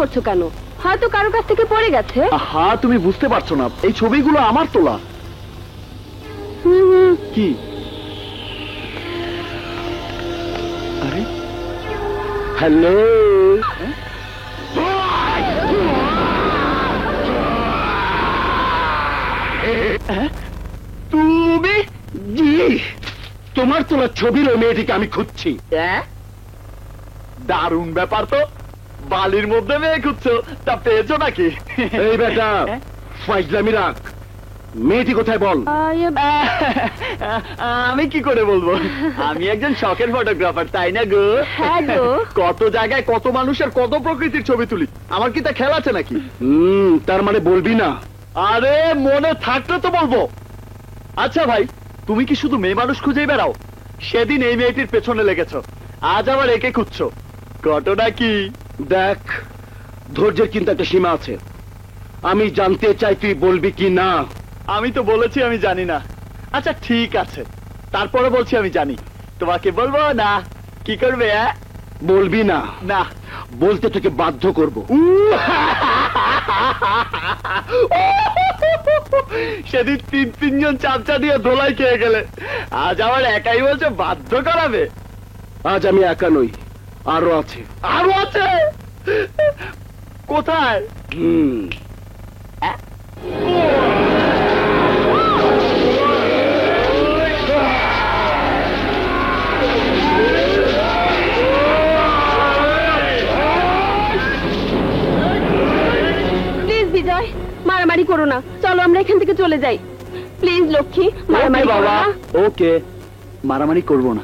করছো কেন? হয়তো কারো কাছ থেকে পড়ে গেছে। হ্যাঁ, তুমি বুঝতে পারছো না, এই ছবিগুলো আমার তোলা। কি? আরে হ্যালো, তুমি? জি, তোমার তোলা ছবির ওই মেয়েটিকে আমি খুঁজছি। দারুণ ব্যাপার তো, বালির মধ্যে মেয়ে খুঁজছো, তা পেয়েছো নাকি? এই বেটা, ফাইজলামি রাখ, মেয়েটি কোথায় বল। আমি কি করে বলবো, আমি একজন শখের ফটোগ্রাফার, তাই না গো? হ্যাঁ গো। কত জায়গায় কত মানুষের কত প্রকৃতির ছবি তুলি, আমার কি তা খেলা আছে নাকি? তার মানে বলবি না? আরে মনে থাকলে তো বলবো। আচ্ছা ভাই, তুমি কি শুধু মেয়ে মানুষ খুঁজেই বেড়াও? সেদিন এই মেয়েটির পেছনে লেগেছো, আজ আবার একে খুঁজছো, ঘটনা কি? দেখ, ধৈর্যের কিন্তু একটা সীমা আছে, আমি জানতে চাই তুই বলবি কি না। আমি তো বলেছি আমি জানি না। আচ্ছা ঠিক আছে, তারপরে বলছি আমি জানি, তোমাকে বলবো না, কি করবে? বলবি না? না, বলতে তোকে বাধ্য করব। সেদিন তিনজন চামচা দিয়ে দোলাই খেয়ে গেলে, আজ আমার একাই বলছে বাধ্য করাবে। আজ আমি একা নই, আরো আছে। আরো আছে? কোথায়? প্লিজ বিজয়, মারামারি করো না, চলো আমরা এখান থেকে চলে যাই। প্লিজ লক্ষ্মী, মারামারি করো না। ওকে, মারামারি করব না।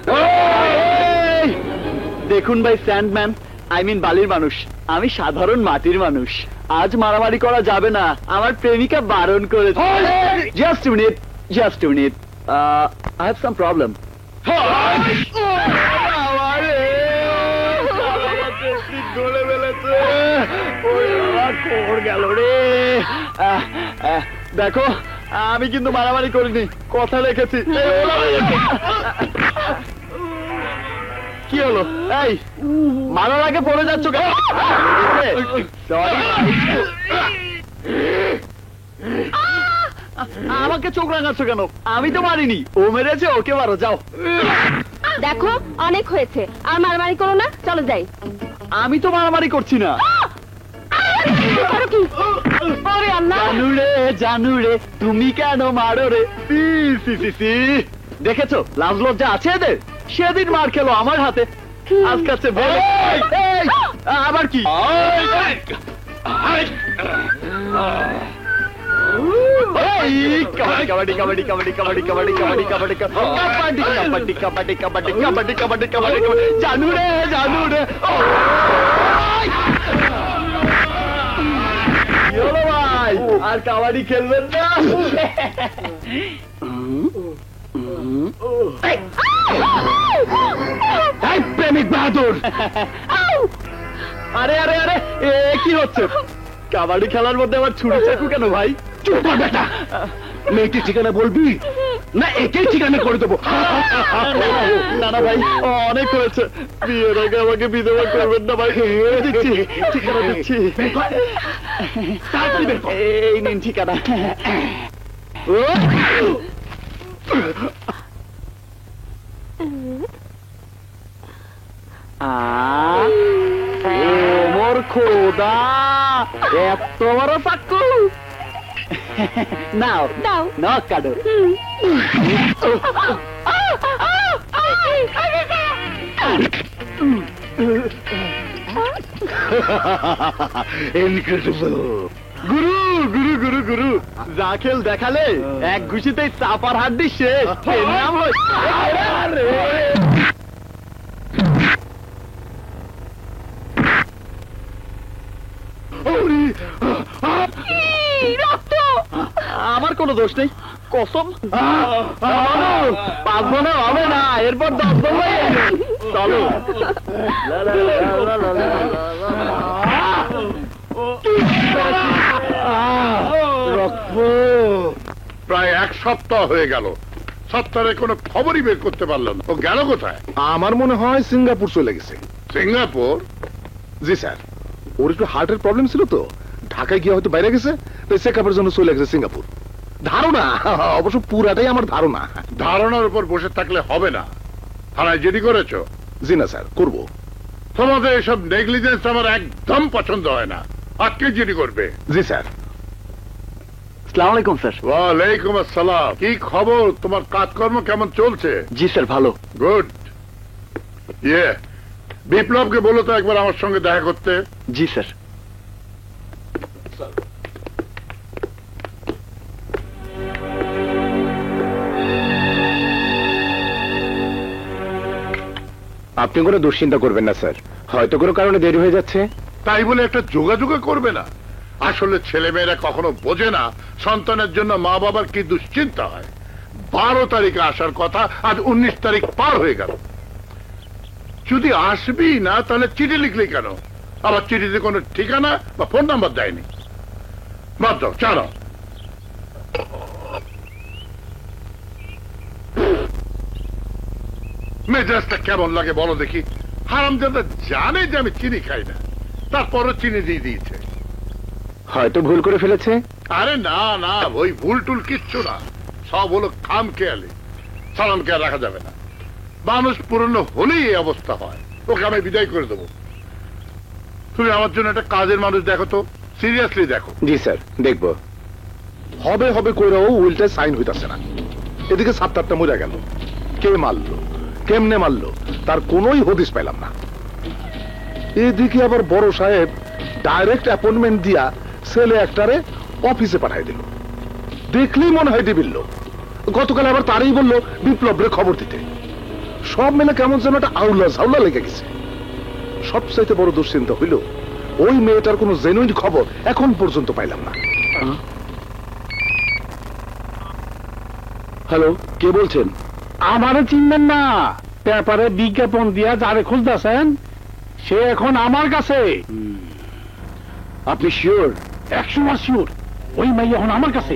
দেখুন ভাই স্যান্ডম্যান, আই মিন বালির মানুষ, আমি সাধারণ মাটির মানুষ, আজ মারামারি করা যাবে না, আমার প্রেমিকা বারণ করেছে। Just minute, just minute, I have some problem. গেল রে। দেখো, আমি কিন্তু মারামারি করিনি, কথা রেখেছি। কি হলো? এই, মারার আগে পড়ে যাচ্ছ কেন? আমাকে চোখ রাঙাচ্ছ কেন? আমি তো মারিনি, ও মেরেছে, ওকে মারো, যাও। দেখো, অনেক হয়েছে, আর মারামারি করো না, চলো যাই। আমি তো মারামারি করছি না। জানু রে, জানু রে, তুমি কেন মারো রে? দেখেছো লাজ লজ্জা আছে এদের? সেদিন মার খেলো আমার হাতে, আজ কাছে আবার কি? কাবাডি কাবাডি কাবাডি কাবাডি কাবাডি কাবাডি কাবাডি কাবাডি কাবাডি কাবাডি কাবাডি কাবাডি কাবাডি কাবাডি কাবাডি। জানু রে, জানু রে, ভাই আর কাবাডি খেলবেন না? প্রেমিক বাহাদুর, আরে আরে আরে, কি হচ্ছে? কাবাডি খেলার মধ্যে আবার ছুরি চাকু কেন ভাই? চুপ কর বেটা, মেয়েটির ঠিকানা বলবি না একেই ঠিকানা করে দেবো। না না ভাই, অনেক হয়েছে, বিয়ের আগে আমাকে বিধবা করবেন না ভাই। দিচ্ছি, ঠিকানা দিচ্ছি, এই নিন ঠিকানা। মোর খোদা, এত বড় চাকু! নাও দাও, নখ কাটো। গুরু গুরু গুরু গুরু, যা খেল দেখালে, এক ঘুষিতেই চাপার হাড্ডি শেষ। নাম আমার কোনো দোষ নেই, কসম। পাঁচ মনে হবে না, এরপর 10 জন। চলো। প্রায় 1 সপ্তাহ হয়ে গেল, সপ্তাহে কোনো খবরই বের করতে পারলো না। ও গেল কোথায়? আমার মনে হয় সিঙ্গাপুর চলে গেছে। সিঙ্গাপুর? জি স্যার, ওর একটু হার্টের প্রবলেম ছিল তো, ঢাকায় গিয়ে হয়তো বাইরে গেছে, তাই চেক আপের জন্য চলে গেছে সিঙ্গাপুর। ধারণা, অবশ্য পুরাটাই আমার ধারণা। ধারণার উপর বসে থাকলে হবে না। থানায় জিডি করেছো? জি না স্যার, করবো। তোমাদের এসব নেগলিজেন্স আমার একদম পছন্দ হয় না। আজকে জিডি করবে? জি স্যার। আসসালামু আলাইকুম স্যার। ওয়ালাইকুম আসসালাম। কি খবর? তোমার কাজকর্ম কেমন চলছে? জি স্যার, ভালো। গুড। ইয়ে, বিপ্লবকে বলো তো একবার আমার সঙ্গে দেখা করতে। জি স্যার। আপনি কোনো দুশ্চিন্তা করবেন না স্যার, হয়তো কোনো কারণে দেরি হয়ে যাচ্ছে। তাই বলে একটা যোগাযোগ করবে না? আসলে ছেলেমেয়েরা কখনো বোঝে না সন্তানের জন্য মা বাবার কি দুশ্চিন্তা হয়। 12 তারিখে আসার কথা, আজ 19 তারিখ পার হয়ে গেল। যদি আসবি না তাহলে চিঠি লিখলি কেন? আবার চিঠিতে কোনো ঠিকানা বা ফোন নাম্বার দেয়নি। বাদ দাও, চালাও। মেজাজটা কেমন লাগে বলো দেখি? হারামজাদা জানে যে আমি চিনি খাই না, তারপরও চিনি দিয়ে দিয়েছে। হয়তো ভুল করে ফেলেছে। আরে না না, ওই ভুল টুল কিচ্ছু না, সব হলো খাম খেয়ালি। সালাম খেয়াল রাখা যাবে না। মানুষ পুরনো হলেই এই অবস্থা হয়। ওকে আমি বিদায় করে দেবো। তুমি আমার জন্য একটা কাজের মানুষ দেখো তো, সিরিয়াসলি দেখো। জি স্যার, দেখবো। হবে হবে কইরাও উইলটা সাইন হইতাছে না। এদিকে 7-8টা মরে গেল, কে মারলো, কেমনে মারলো, তার কোনোই হদিস পাইলাম না। এদিকে আবার বড় সাহেব ডাইরেক্ট অ্যাপয়েন্টমেন্ট দিয়া ছেলে একটারে অফিসে পাঠাই দিল। দেখলেই মনে হয় দিবিল্ল। গতকাল আবার তারই বললো বিপ্লবের খবর দিতে। সব মিলে কেমন যেন একটা আউলা ঝাউলা লেগে গেছে। সবচাইতে বড় দুশ্চিন্তা হইল ওই মেয়েটার কোনো জেনুইন খবর এখন পর্যন্ত পাইলাম না। হ্যালো, কে বলছেন? আমারে চিনবেন না, পেপারে বিজ্ঞাপন দিয়া যারে খুঁজতেছেন সে এখন আমার কাছে। আপনি শিওর? 100% শিওর। ওই মাই এখন আমার কাছে,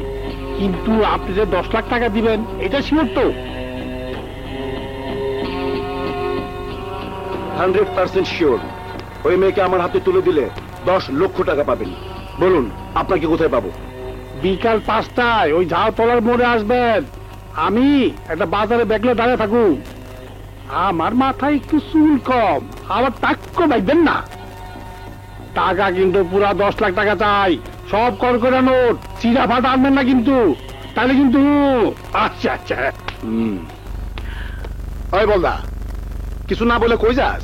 কিন্তু আপনি যে 10 লাখ টাকা দিবেন এটা শিওর তো? 100% শিওর। ওই মেয়েকে আমার হাতে তুলে দিলে 10 লক্ষ টাকা পাবেন। বলুন আপনাকে কোথায় পাবো? বিকাল 5টায় ওই ঝাউতলার মোড়ে আসবেন। আমি একটা বাজারে ব্যাগলে দাঁড়িয়ে থাকুন। আমার মাথায় একটু চুল কম, আবার টাক্ক বাইবেন না। টাকা কিন্তু পুরা 10 লাখ টাকা চাই, সব করকরা নোট, চিরা ফাটা আনবেন না কিন্তু, তাহলে কিন্তু। আচ্ছা আচ্ছা। ওই বলদা, কিছু না বলে কই যাস?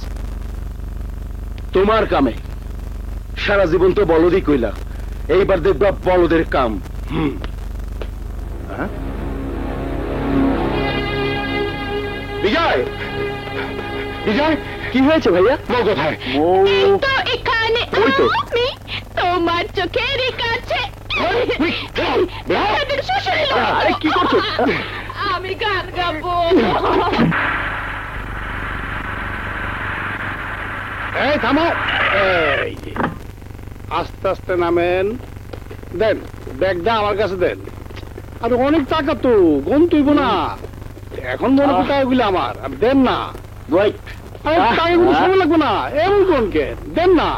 তোমার কামে সারা জীবন তো বলদই কইলা, এইবার দেখবা বলদের কাম। হ্যাঁ? বিজয়, বিজয়, কি হয়েছে ভাইয়া? বউ কোথায়? এই তো এখানে। ওই তো। আমি তোমার চোখের কাছে। আমাদের শ্বশুর এলো। আরে কি করছো? আমি গান গাবো। এই থামো। এই যে, আস্তে আস্তে নামেন। দেন ব্যাগটা আমার কাছে দেন। আর অনেক টাকা তো গন তুইব না, এখন মনে হয় টাকাগুলো আমার। আর দেন না। আরে টাকাগুলো সময় লাগবে না, এমন কোন কে দেন না।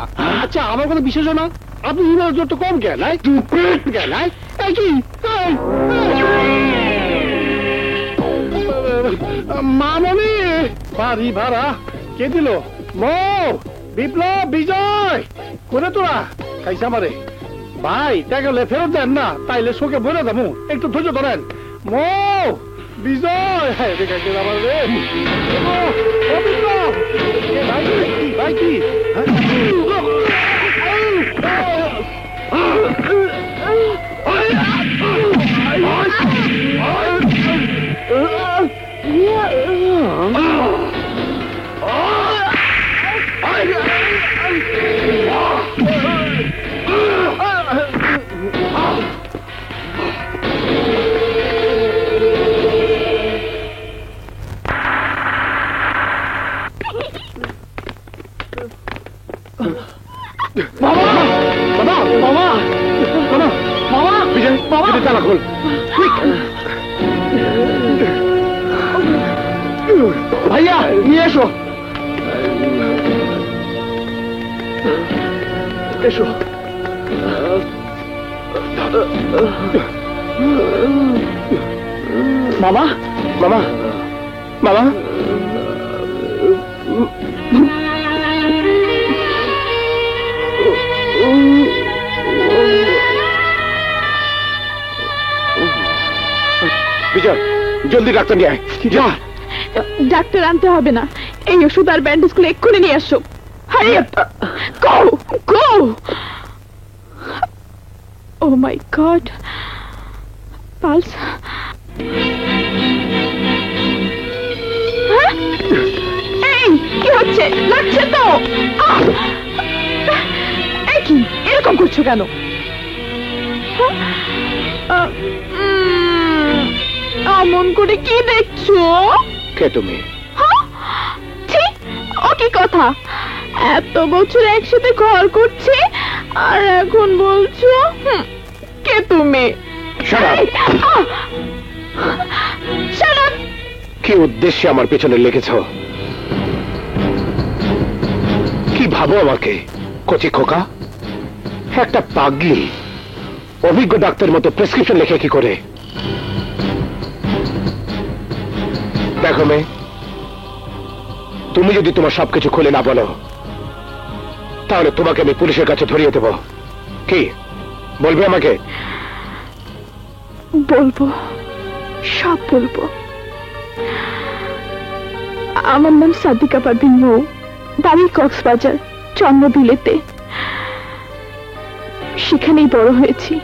আচ্ছা আমার কথা বিশেষ না, আপনি হিরোর জোর তো কম কেন? কেন এই কি মামনি বাড়ি ভাড়া কে দিল? মৌ, বিপ্লব, বিজয়, করে তোরা খাইছে আমারে। ভাই টাকা ফেরত দেন না, তাইলে শোকে ভরে যাবো। একটু ধৈর্য ধরেন। মৌ, বিজয়, হ্যাঁ দেখে আমার রে। ও বিপ্লব, এ ভাই কি, ভাই কি? ভাইয়া নিয়ে এসো। এসো। মামা, মামা মামা বিজয়, জলদি ডাক্তার নিয়ে আয়। যা। ডাক্তার আনতে হবে না, এই ওষুধ আর ব্যান্ডেজ গুলো এক্ষুনি নিয়ে আসো। Hurry up! Go! Go! Oh my God! Pulse. হ্যাঁ? এই কি হচ্ছে? লাগছে তো? এই কি এরকম করছো কেন? অমন করে কি দেখছো? কে তুমি? ও কি কথা, এত বছর একসাথে ঘর করছি আর এখন বলছো কে তুমি? Shut up! কি উদ্দেশ্যে আমার পেছনে লেগেছ? কি ভাবো আমাকে কচি খোকা? একটা পাগলি অভিজ্ঞ ডাক্তার মতো প্রেসক্রিপশন লেখে কি করে? দেখো মেয়ে, তুমি যদি তোমার সবকিছু খুলে না বলো তাহলে তোমাকে আমি পুলিশের কাছে ধরিয়ে দেব। কি বলবে আমাকে? বলবো, সব বলবো। আমার নাম সাদিকা পারভিন মৌ, বাড়ি কক্সবাজার, জন্ম বিলেতে। সেখানেই বড় হয়েছি,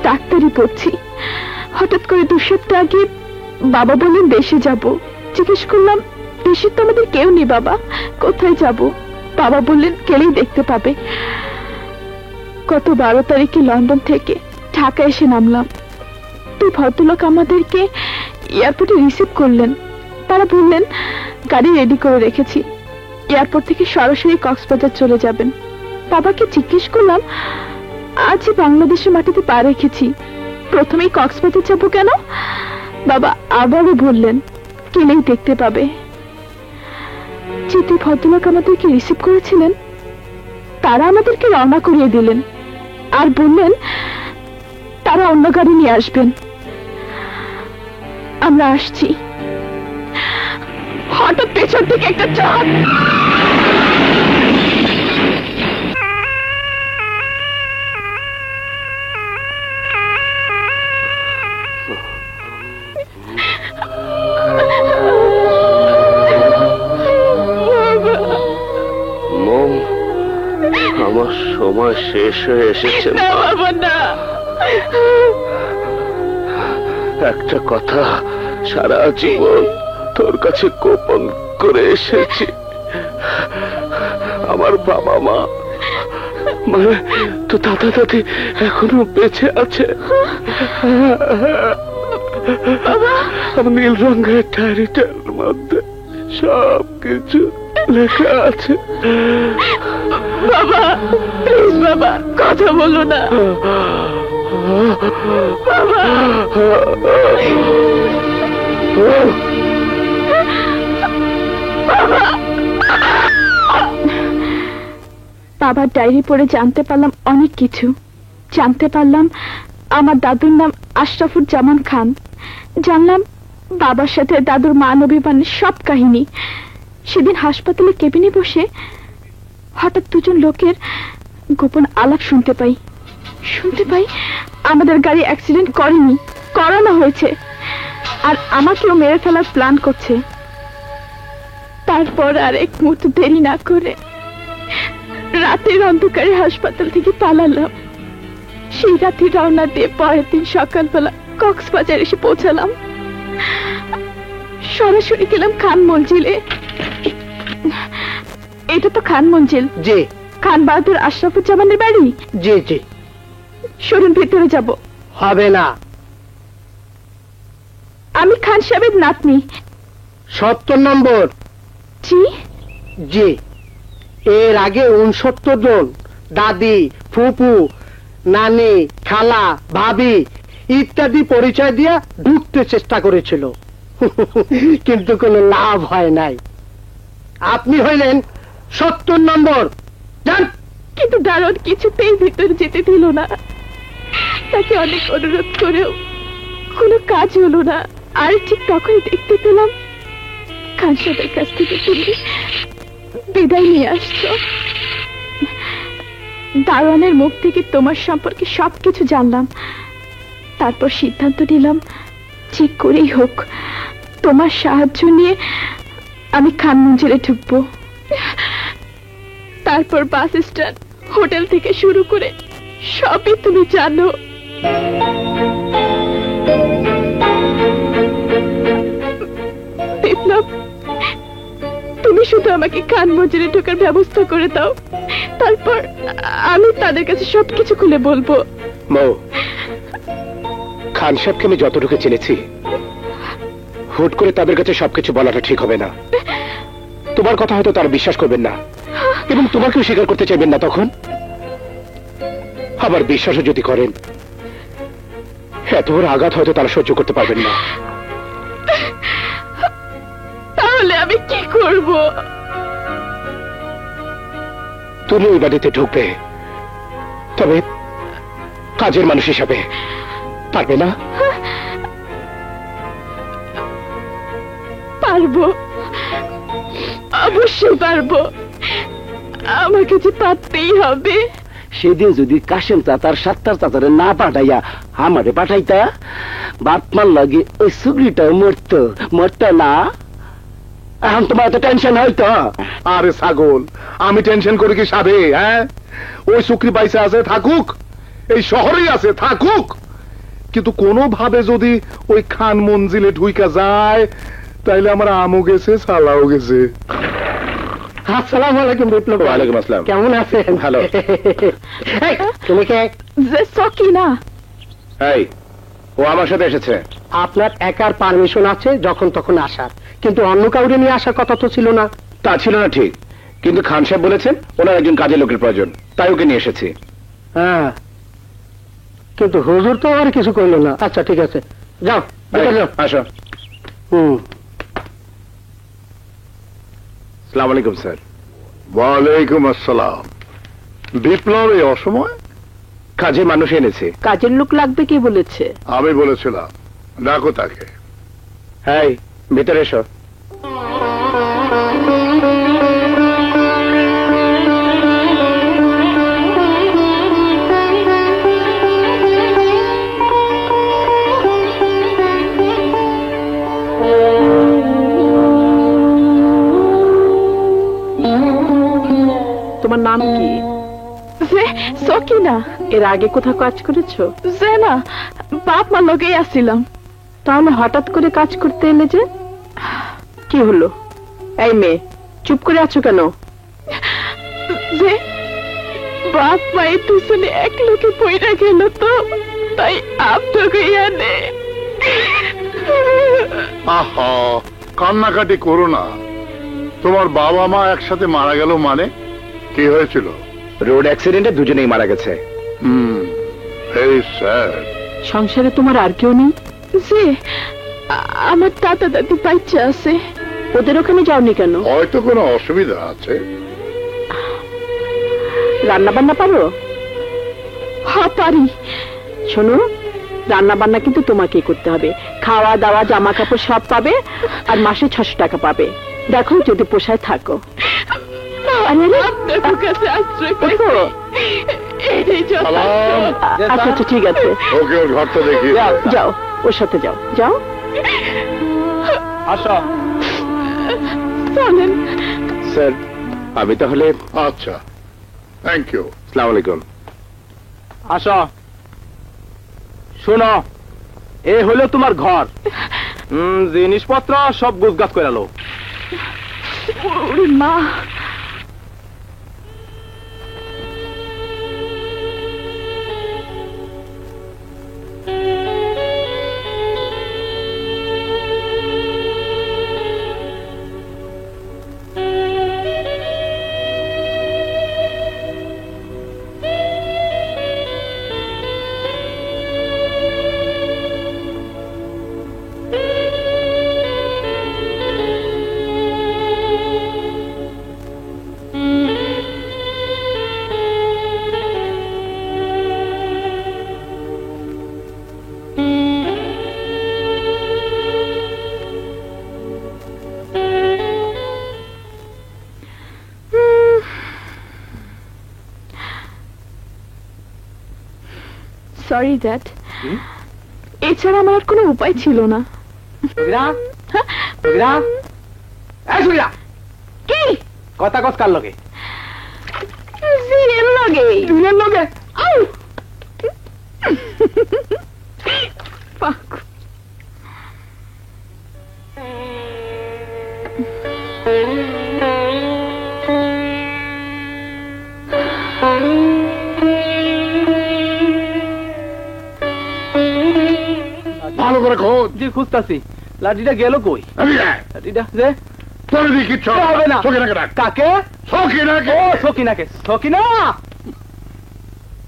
ডাক্তারি পড়ছি। হঠাৎ করে 2 সপ্তাহ আগে বাবা বললেন দেশে যাব। জিজ্ঞেস করলাম দেশে তো আমাদের কেউ নেই বাবা, কোথায় যাব? বাবা বললেন গেলেই দেখতে পাবে। গত 12 তারিখে লন্ডন থেকে ঢাকা এসে নামলাম। 2 ভদ্রলোক আমাদেরকে এয়ারপোর্টে রিসিভ করলেন। তারা বললেন গাড়ি রেডি করে রেখেছি, এয়ারপোর্ট থেকে সরাসরি কক্সবাজার চলে যাবেন। বাবাকে জিজ্ঞেস করলাম আজই বাংলাদেশের মাটিতে পা রেখেছি, প্রথমেই কক্সবাজার যাবো কেন? বাবা আবারও বললেন গেলেই দেখতে পাবে। যে 2 ভদ্রলোক আমাদেরকে রিসিভ করেছিলেন তারা আমাদেরকে রওনা করিয়ে দিলেন আর বললেন তারা অন্য গাড়ি নিয়ে আসবেন। আমরা আসছি, হঠাৎ পেছন থেকে একটা চাঁদ। মম, আমার সময় শেষ হয়ে এসেছে। একটা কথা সারা জীবন তোর কাছে গোপন করে এসেছি। আমার বাবা মা, মানে তো দাদা দাদি এখনো বেঁচে আছে। আমার নীল রঙের ডায়েরিটার মধ্যে সব কিছু লেখা আছে। বাবা প্লিজ বাবা কথা বলো না বাবা। বাবার ডায়েরি পড়ে জানতে পারলাম অনেক কিছু। জানতে পারলাম আমার দাদুর নাম আশরাফুর জামান খান। জানলাম বাবার সাথে দাদুর মান অভিমানের সব কাহিনী। সেদিন হাসপাতালে কেবিনে বসে হঠাৎ 2 জন লোকের গোপন আলাপ শুনতে পাই। আমাদের গাড়ি অ্যাক্সিডেন্ট করেনি, করানো হয়েছে, আর আমাকেও মেরে ফেলার প্ল্যান করছে। তারপর আর এক মুহূর্ত দেরি না করে রাতের অন্ধকারে হাসপাতাল থেকে পালালাম। সেই রাতে রওনা দিয়ে পরের দিন সকালবেলা কক্সবাজার এসে পৌঁছালাম। সরাসরি গেলাম খান মঞ্জিলে। এটা তো খান মঞ্জিল? জি। খান বাহাদুর আশরাফুজ্জামানের বাড়ি? জি জি। শুনুন ভেতরে যাব। হবে না। আমি খান সাহেবের নাতনি। 70 নম্বর? জি জি। এর আগে 69 জন দাদি, ফুপু, নানি, খালা, ভাবি ইত্যাদি পরিচয় দিয়ে ঢুকতে চেষ্টা করেছিল, কিন্তু কোনো লাভ হয় নাই। আপনি হইলেন 70 নম্বর। যান কিন্তু দারোয়ান কিছুতেই ভিতরে যেতে দিল না। তাকে অনেক অনুরোধ করেও কোনো কাজ হলো না। আর ঠিক তখনই দেখতে পেলাম খান সাহেবের কাছ থেকে তুমি বিদায় নিয়ে আসছো। দারোয়ানের মুখ থেকে তোমার সম্পর্কে সবকিছু জানলাম। তারপর সিদ্ধান্ত নিলাম যে করেই হোক তোমার সাহায্য নিয়ে আমি খান মঞ্জিলে ঢুকবো। তারপর বাস স্ট্যান্ড, হোটেল থেকে শুরু করে সবই তুমি জানো। বিপ্লব, তুমি শুধু আমাকে খান মঞ্জিলে ঢোকার ব্যবস্থা করে দাও, তারপর আমি তাদের কাছে সবকিছু খুলে বলবো। মৌ, খান সাহেবকে আমি যতটুকু চিনেছি, হুট করে তাদের কাছে সবকিছু বলাটা ঠিক হবে না। তোমার কথা হয়তো তারা বিশ্বাস করবেন না এবং তোমাকেও স্বীকার করতে চাইবেন না। তখন আবার বিশ্বাসও যদি করেন, এত বড় আঘাত হয়তো তারা সহ্য করতে পারবেন না। তাহলে আমি কি করব? তুমি ওই বাড়িতে ঢুকবে, তবে কাজের মানুষ হিসাবে। পারবে না? পারবো, অবশ্যই পারবো। আমাকে যে পারতেই হবে। সেদিন যদি কাশেম চাচার ৭ চাচারে না পাঠাইয়া আমারে পাঠাইতা, বাপমার লাগে ওই সুগরিটা মরত না। এখন তোমার এত টেনশন হয়তো। আরে ছাগল, আমি টেনশন করি কি সাধে? হ্যাঁ, ওই শুক্রি পয়সা আছে, থাকুক, এই শহরেই আছে, থাকুক। কিন্তু কোনোভাবে যদি ওই খান মঞ্জিলে ঢুইকা যায়, তাইলে আমার আমও গেছে, সালাও গেছে। আসসালামু আলাইকুম বিপ্লব। ওয়ালাইকুম আসসালাম। কেমন আছেন? ভালো। এই, তুমি কে? যে সকিনা। এই, ও আমার সাথে এসেছে। আপনার একার পারমিশন আছে যখন তখন আসার, কিন্তু অন্য কাউরে নিয়ে আসার কথা তো ছিল না। তা ছিল না ঠিক, কিন্তু খান সাহেব বলেছেন ওনার একজন কাজের লোকের প্রয়োজন, তাই ওকে নিয়ে এসেছি। হ্যাঁ, কিন্তু হুজুর তো আর কিছু করলো না। আচ্ছা ঠিক আছে, যাও ভিতরে যাও। আসো। আসসালামু আলাইকুম স্যার। ওয়ালাইকুম আসসালাম। বিপ্লব এই অসময়? কাজের মানুষ এনেছে। কাজের লোক লাগবে কে বলেছে? আমি বলেছিলাম, ডাকো তাকে। এই, ভিতরে এসো। তোমার নাম কি? সকিনা। এর আগে কোথাও কাজ করেছো? যে না, বাপ মা লগেই আসছিলাম। তাহলে হঠাৎ করে কাজ করতে এলে যে? কি হলো? এই মেয়ে, চুপ করে আছো কেন? যে বাপ মায়ের পিছনে এক লোকে পয়রা গেল, তো তাই আপনাকে আনে। আহা, কান্নাকাটি করো না। তোমার বাবা মা একসাথে মারা গেল মানে? কি হয়েছিল? রোড অ্যাক্সিডেন্টে দুজনেই মারা গেছে। Very sad. সংসারে তোমার আর কেউ নেই? যে আমার দাদা দাদি বাচ্চা আছে। ওদের ওখানে যাওনি কেন? হয়তো কোনো অসুবিধা আছে। রান্না বান্না পারো? হ্যাঁ পারি। শোনো, রান্না বান্না কিন্তু তোমাকেই করতে হবে। খাওয়া দাওয়া জামা কাপড় সব পাবে, আর মাসে ৬০০ টাকা পাবে। দেখো যদি পোষায় থাকো। আচ্ছা আচ্ছা ঠিক আছে, ওকে ওর ঘরটা দেখি। যাও, ওর সাথে যাও। যাও, আসো। চলেন। স্যার, আমি তাহলে। আচ্ছা, থ্যাংক ইউ। আসসালামু আলাইকুম। আসো, শোনো, এ হলো তোমার ঘর। জিনিসপত্র সব গুছগাছ করে লো। ওরে মা, সরি ড্যাড, এছাড়া আমার আর কোনো উপায় ছিল না। কি কথা কস কার লগে? জিনের লগে। দুনিয়ার লগে? পাক। ভালো করে খোঁজ। জি খুঁজতাছি। লাঠিটা গেল কই? লাঠিটা যে তোর দিয়ে কিচ্ছু হবে না। সকিনাকে ডাক। কাকে? সকিনাকে। ও সকিনাকে। সকিনা,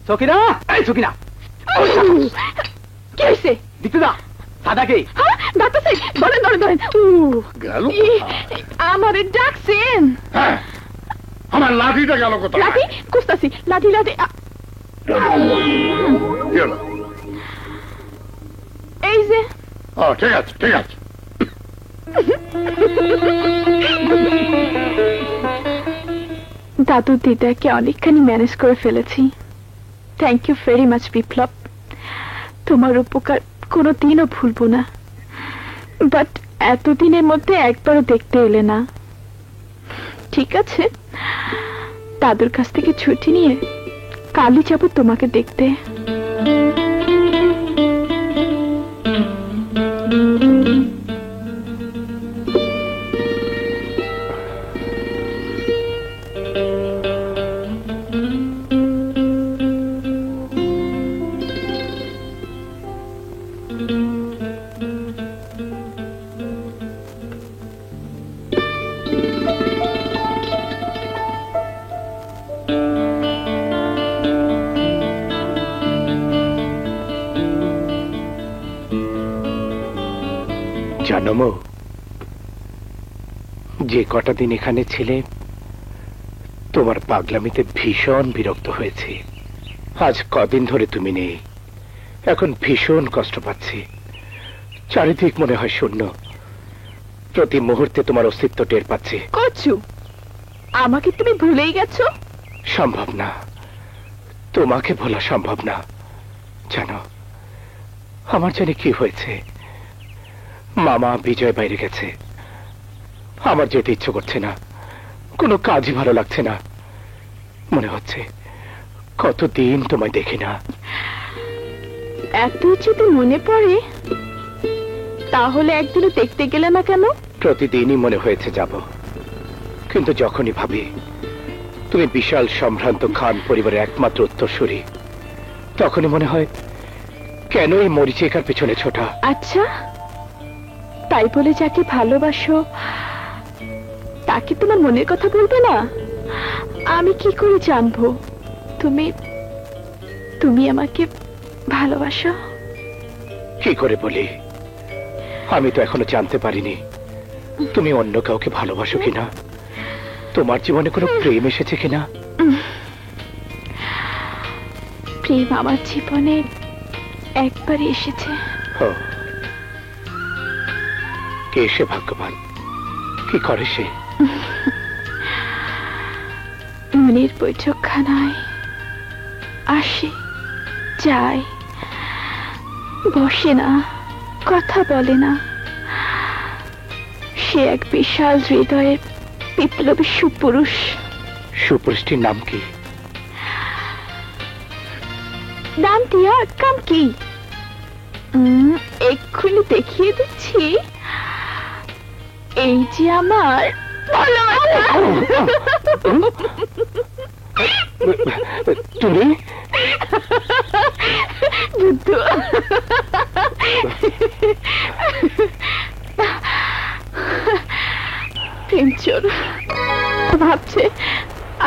সকিনা, এই সকিনা, কি হয়েছে? দিতে দা। সাদাকে হ্যাঁ, ডাকতেছে। ধরেন ধরেন ধরেন। গেল আমারে ডাকছেন। হ্যাঁ, আমার লাঠিটা গেল কোথায়? লাঠি খুঁজতাছি। লাঠি লাঠি কি হলো? এই যে। ও ঠিক আছে ঠিক আছে। দাদু দিদাকে অনেকখানি ম্যানেজ করে ফেলেছি। থ্যাংক ইউ ভেরি মাচ বিপ্লব, তোমার উপকার কোনোদিনও ভুলবো না। বাট এতদিনের মধ্যে একবারও দেখতে এলে না। ঠিক আছে, দাদুর কাছ থেকে ছুটি নিয়ে কালই যাবো তোমাকে দেখতে। জানো মো, যে কটা দিন এখানে ছিলে তোমার পাগলামিতে ভীষণ বিরক্ত হয়েছি। আজ কদিন ধরে তুমি নেই, এখন ভীষণ কষ্ট পাচ্ছি। চারিদিক মনে হয় শূন্য, প্রতি মুহূর্তে তোমার অস্তিত্ব টের পাচ্ছি। কচু, আমাকে তুমি ভুলেই গেছো? সম্ভব না, তোমাকে ভোলা সম্ভব না। জানো আমার জানি কি হয়েছে। মামা বিজয় বাইরে গেছে, আমার যেতে ইচ্ছে করছে না, কোনো কাজই ভালো লাগছে না। মনে হচ্ছে কতদিন তোমায় দেখি না। এত যদি মনে পড়ে তাহলে একদিনও দেখতে গেলে না কেন? প্রতিদিনই মনে হয়েছে যাব, কিন্তু যখনই ভাবি তুমি বিশাল সম্ভ্রান্ত খান পরিবারের একমাত্র উত্তরসূরি, তখনই মনে হয় কেন এই মরিচিকার পিছনে ছোটা। আচ্ছা, তাই বলে যাকে ভালোবাসো তাকে তোমার মনের কথা বলবে না? আমি কি করে জানবো তুমি তুমি আমাকে ভালোবাসো? কি করে বলি, আমি তো এখনো জানতে পারিনি তুমি অন্য কাউকে ভালোবাসো কিনা, তোমার জীবনে কোনো প্রেম এসেছে কিনা। প্রেম আমার জীবনে একবারই এসেছে। ও, কে সে ভাগ্যবান, কি করে সে? মনের বৈঠকখানায় আসে যায়, বসে না, কথা বলে না। সে এক বিশাল হৃদয়ের বিপ্লবী সুপুরুষ। সুপুরুষটির নাম কি? নাম দিয়া কাম কি? এক্ষুনি দেখিয়ে দিচ্ছি। এই যে আমার ভালোবাসা। তুমি যুদ্ধ। প্রেমচোর ভাবছে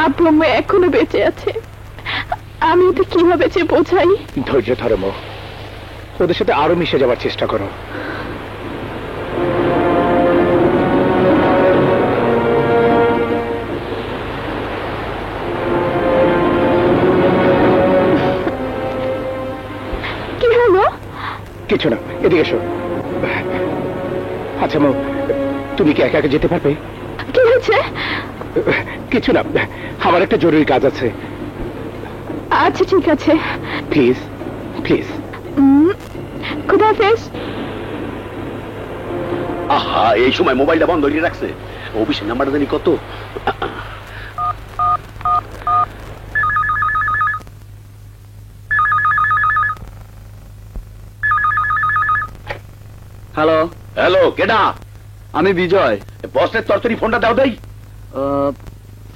আব্বু আম্মা এখনো বেঁচে আছে। আমি ওদের কিভাবে যে বোঝাই? ধৈর্য ধরো মো, ওদের সাথে আরো মিশে যাওয়ার চেষ্টা করো। কি হলো? কিছু না, এদিকে এসো। আচ্ছা মো, তুমি কি একা একা যেতে পারবে? কি হয়েছে? কিছু না, আমার একটা জরুরি কাজ আছে। আচ্ছা ঠিক আছে। Please please. খুদা হাফেজ। আহা, এই সময় মোবাইলটা বন্ধ করে রাখছে। অফিসের নাম্বারটা জানি কত। হ্যালো, হ্যালো, কেডা? আমি বিজয়। বসের তরতরি ফোনটা দাও দেই।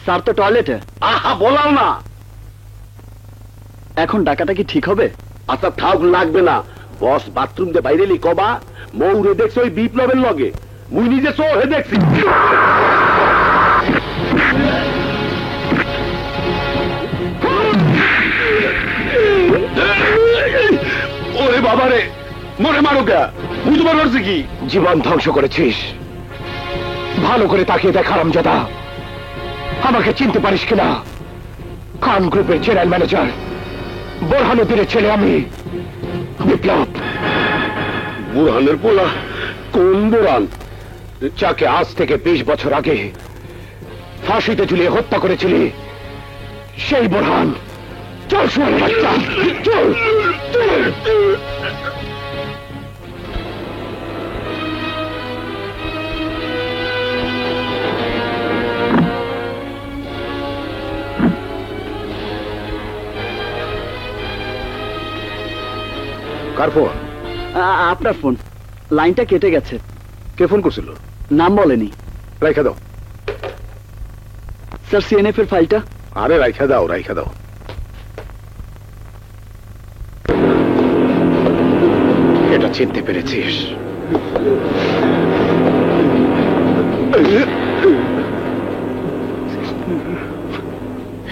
স্যার তো টয়লেটে। আহা, বলাও না। এখন ডাকাটা কি ঠিক হবে? আচ্ছা থাক, লাগবে না। বস বাথরুম দিয়ে বাইরে এলি কবা মৌরে দেখছে ওই বিপ্লবের লগে। মুই নিজে চোখে দেখছি। ওরে বাবারে, মরে মারো কে? বুঝবার পারছি কি? জীবন ধ্বংস করেছিস। ভালো করে তাকিয়ে দেখ হারামজাদা, আমাকে চিনতে পারিস কিনা? খান গ্রুপের জেনারেল ম্যানেজার বোরহানুদ্দিনের ছেলে আমি, বিপ্লব। বুরহানের পোলা? কোন বুরহান? যাকে আজ থেকে 20 বছর আগে ফাঁসিতে ঝুলিয়ে হত্যা করেছিলি, সেই বুরহান। চল শুনে বাচ্চা, চল চল। কার ফোন? আপনার ফোন। লাইনটা কেটে গেছে। কে ফোন করছিল? নাম বলেনি। রাইখা দাও। স্যার, সিএনএফ এর ফাইলটা। আরে রাইখা দাও, রাইখা দাও। এটা চিনতে পেরেছিস?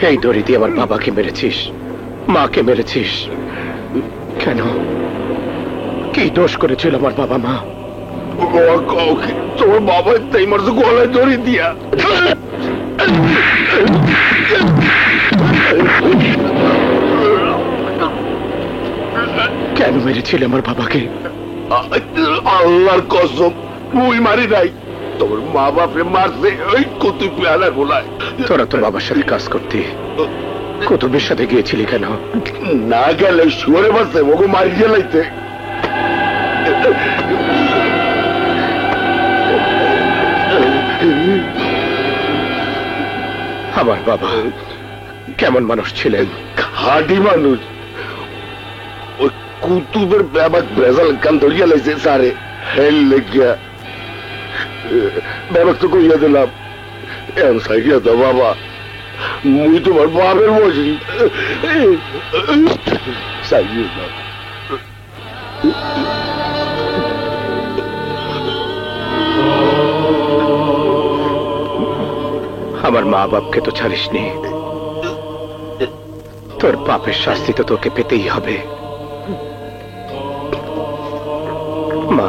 এই দড়ি দিয়ে আমার বাবাকে মেরেছিস, মাকে মেরেছিস। কেন? কি দোষ করেছিল আমার বাবা মা? তোর বাবা তাই মারছে গলায় দড়ি দিয়া। কেন মেরেছিল আমার বাবাকে? আল্লাহর কসম, মুই মারি নাই। তোর মা বাপে মারছে ওই কুতুব পেয়ালার গোলায়। তোরা তো বাবার সাথে কাজ করতি, কুতুবের সাথে গিয়েছিলি কেন? না গেলে শুয়ারে মারছে, ওকে মারি গেলাইতে। আমার বাবা কেমন মানুষ ছিলেন? খাঁটি মানুষ। ওই কুতুবের ব্যাপার ভেজাল কান ধরিয়া লাইছে সারে। হেল লেগিয়া ব্যাপার তো কইয়া দিলাম। এম সাইয়া তো বাবা, মুই তোমার বাপের বসি। সাইয়া দাও। আমার মা বাপকে তো ছাড়িসনি, তোর পাপের শাস্তি তো তোকে পেতেই হবে। মা,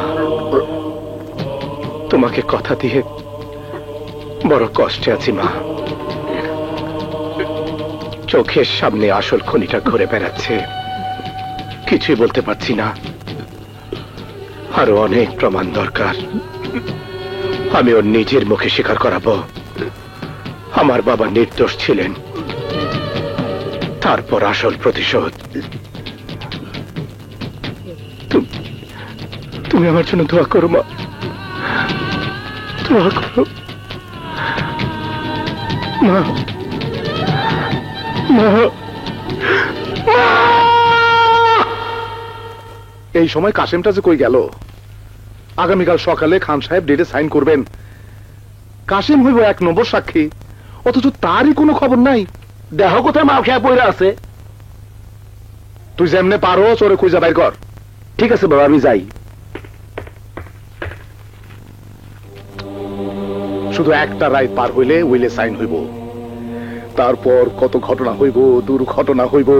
তোমাকে কথা দিয়ে বড় কষ্টে আছি মা। চোখের সামনে আসল খনিটা ঘুরে বেড়াচ্ছে, কিছুই বলতে পারছি না। আরো অনেক প্রমাণ দরকার। আমি ওর নিজের মুখে স্বীকার করাবো আমার বাবা নির্দোষ ছিলেন। তারপর আসল প্রতিশোধ। তুমি আমার জন্য দোয়া করো মা, দোয়া করো মা। এই সময় কাসেমটা যে কই গেল? আগামীকাল সকালে খান সাহেব ডেটে সাইন করবেন। কাসেম হইব 1 নম্বর সাক্ষী, অথচ তারই কোনো খবর নাই। দেহ কোথায় মা খেয়া পড়ে আছে। তুই যেমনে পারো ওরে খুঁজে বাইর কর। ঠিক আছে বাবা, আমি যাই। শুধু একটা রায় পার হইলে উইলে সাইন হইব। তারপর কত ঘটনা হইব, দুর্ঘটনা হইব।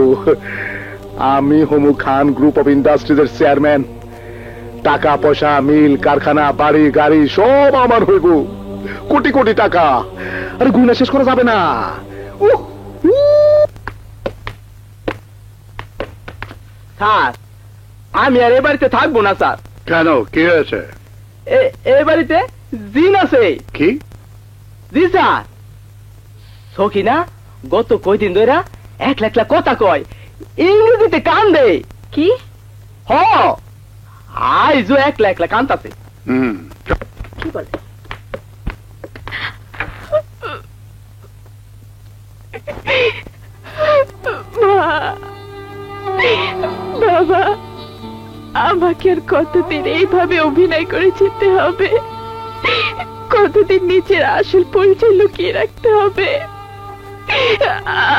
আমি হমু খান গ্রুপ অফ ইন্ডাস্ট্রিজ এর চেয়ারম্যান। টাকা পয়সা, মিল, কারখানা, বাড়ি, গাড়ি সব আমার হইব। কোটি কোটি টাকা। আরে গুণা শেষ করা যাবে না। স্যার, আমি আর এ বাড়িতে থাকবো না স্যার। কেন, কি হয়েছে? এ বাড়িতে জিন আছে। কি? জি স্যার। সখিনা গত কয়দিন ধরে একলা একলা কথা কয়, ইংরেজিতে কান দেয়। কি হ আইজো একলা একলা কান্তাছে। কি বলে? বাবা, আমাকে আর কতদিন এইভাবে অভিনয় করে যেতে হবে? কতদিন নিজের আসল পরিচয় লুকিয়ে রাখতে হবে?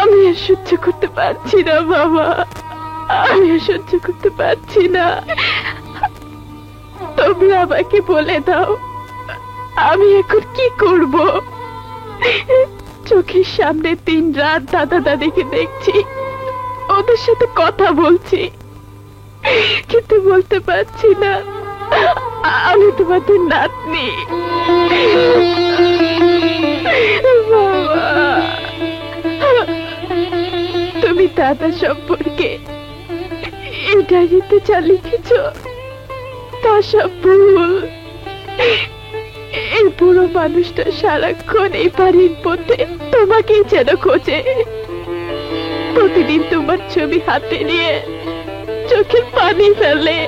আমি আর সহ্য করতে পারছি না বাবা, আমি আর সহ্য করতে পারছি না। তোমরা আমাকে বলে দাও, আমি এখন কি করব? চোখের সামনে দিন রাত দাদা দাদিকে দেখছি, ওদের সাথে কথা বলছি, কিন্তু বলতে পারছি না আমি তোমাদের নাতনি। বাবা, তুমি দাদা সম্পর্কে এই ডায়েরিতে যা লিখেছ তা সব ভুল। এই বুড়ো মানুষটা সারাক্ষণ এই বাড়ির পথে তোমাকেই যেন খোঁজে, প্রতিদিন তোমার ছবি হাতে নিয়ে চোখের পানি ফেলে।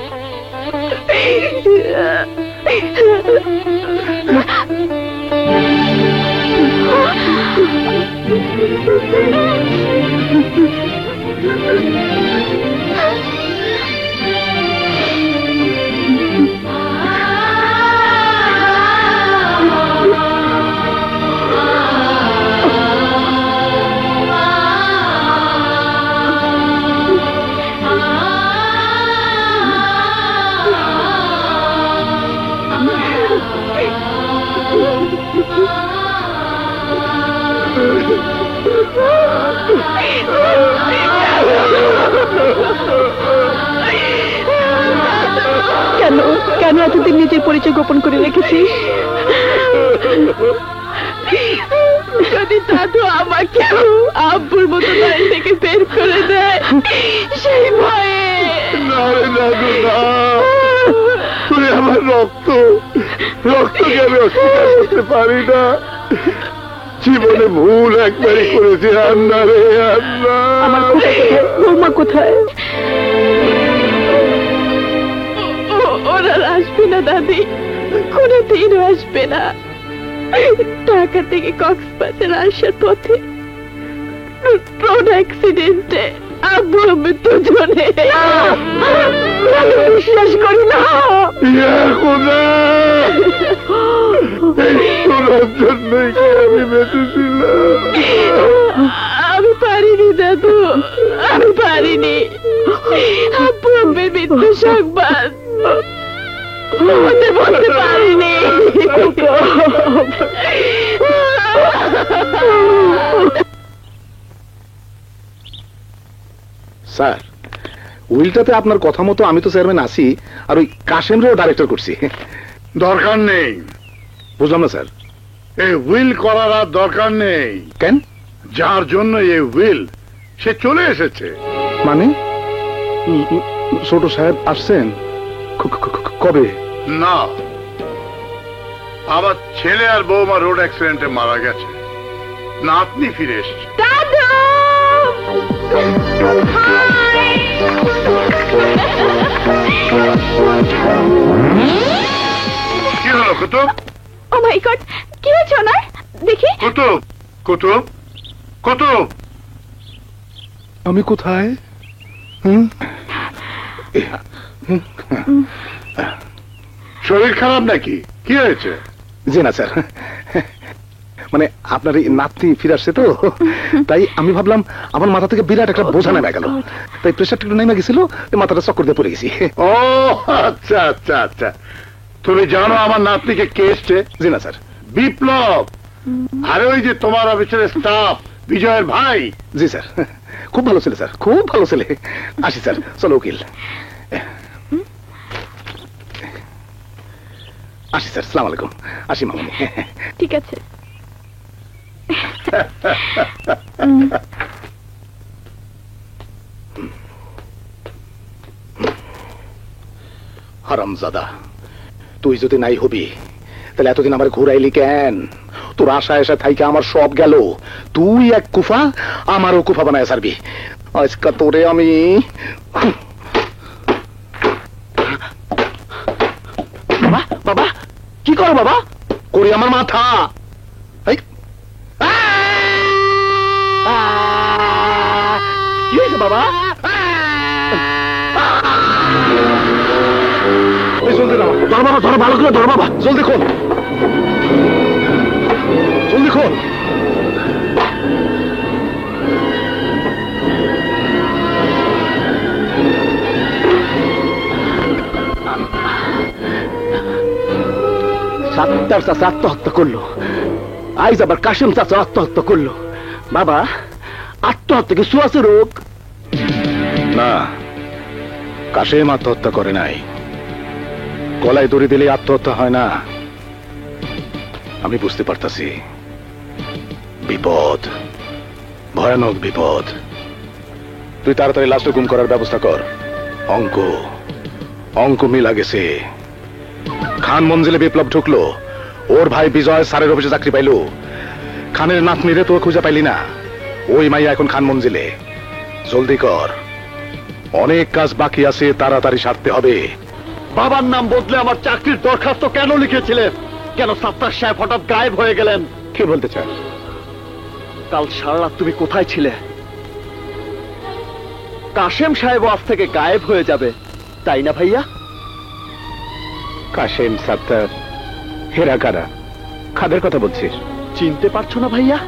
কেন কেন এতদিন নিজের পরিচয় গোপন করে রেখেছিস? যদি দাদু আমাকে আব্বুর মতো বাড়ি থেকে বের করে দেয় সেই ভয়ে। না রে দাদু না, তুই আমার রক্ত, রক্তকে আমি অস্বীকার করতে পারি না। জীবনে ভুল একবারই করেছি, আন্না রে আন্না। আমার বৌমা কোথায়? ওরা আসবে না দাদি, কোনোদিনও আসবে না। ঢাকা থেকে কক্সবাজার আসার পথে রোড অ্যাক্সিডেন্টে আব্বু আমি দুজনে। বিশ্বাস করি না। তোর জন্যই কি আমি বেঁচেছিলাম? আমি পারিনি দাদু, আমি পারিনি। আব্বু আম্মের মৃত্যু সংবাদ বলতে পারিনি। স্যার, উইলটাতে আপনার কথা মতো আমি তো চেয়ারম্যান আছি, আর ওই কাশেমরেও ডাইরেক্টর করছি। দরকার নেই। বুঝলাম না স্যার। এই উইল করার আর দরকার নেই। কেন? যার জন্য এই উইল, সে চলে এসেছে। মানে ছোট সাহেব আসছেন? কবে? না, আমার ছেলে আর বৌমা রোড অ্যাক্সিডেন্টে মারা গেছে, নাতনি ফিরে এসেছে। দাদু! কি হলো কুতুব? ও মাই গড, কি হয়েছে ওনার? দেখি। কুতুব, কুতুব, কুতুব। আমি কোথায়? শরীর খারাপ নাকি? কি হয়েছে? জি না স্যার, মানে আপনার এই নাতনি ফিরে আসছে তো, তাই আমি ভাবলাম আমার মাথা থেকে বিরাট একটা বোঝা নেমে গেল, তাই প্রেশারটা একটু নেমে গেছিল, মাথাটা চক্কর দিয়ে পড়ে গেছি। ও আচ্ছা আচ্ছা আচ্ছা। তুমি জানো আমার নাতনিকে কে এসছে? জি না স্যার। বিপ্লব। আরে ওই যে তোমার অফিসের স্টাফ, বিজয়ের ভাই। জি স্যার, খুব ভালো ছেলে স্যার, খুব ভালো ছেলে। আসি স্যার, চলো উকিল। আসি স্যার, সালাম আলাইকুম। আসি মামনি। ঠিক আছে। হারামজাদা, তুই যদি নাই হবি তাহলে এতদিন আমার ঘুরাইলি কেন? তোর আশা আশা থাইকে আমার সব গেল। তুই এক কুফা, আমারও কুফা বানায় সারবি। আজকা তোরে আমি কি করো বাবা? করি আমার মাথা। এই, কি হয়েছে বাবা? এই জলদি নামা। ধর বাবা, ধরো, ভালো করে ধরো বাবা। জলদি খোল, জলদি খোল। সাত্তার চাচা আত্মহত্যা করলো, আইজ আবার কাশেম চাচা আত্মহত্যা করলো। বাবা, আত্মহত্যা কি সুয়াসে রোগ? না, কাশেম আত্মহত্যা করে নাই। গলায় দড়ি দিলে আত্মহত্যা হয় না। আমি বুঝতে পারতাছি বিপদ, ভয়ানক বিপদ। তুই তাড়াতাড়ি লাশটা গুম করার ব্যবস্থা কর। অঙ্ক অঙ্ক মিলা গেছে। খান মঞ্জিলে বিপ্লব ঢুকলো, ওর ভাই বিজয় স্যারের অফিসে চাকরি পাইলো। খানের নাতনিরে তো খুঁজে পাইলি না, ওই মাইয়া এখন খান মঞ্জিলে। জলদি কর, অনেক কাজ বাকি আছে, তাড়াতাড়ি সারতে হবে। বাবার নাম বদলে আমার চাকরির দরখাস্ত কেন লিখেছিলেন? কেন সাত্তার সাহেব হঠাৎ গায়েব হয়ে গেলেন? কি বলতে চাস? কাল সারা রাত তুমি কোথায় ছিলে? কাশেম সাহেব আজ থেকে গায়েব হয়ে যাবে, তাই না ভাইয়া? কাশেম, সাত্তার, হেরা কারা? খাদের কথা বলছিস? চিনতে পারছো না ভাইয়া?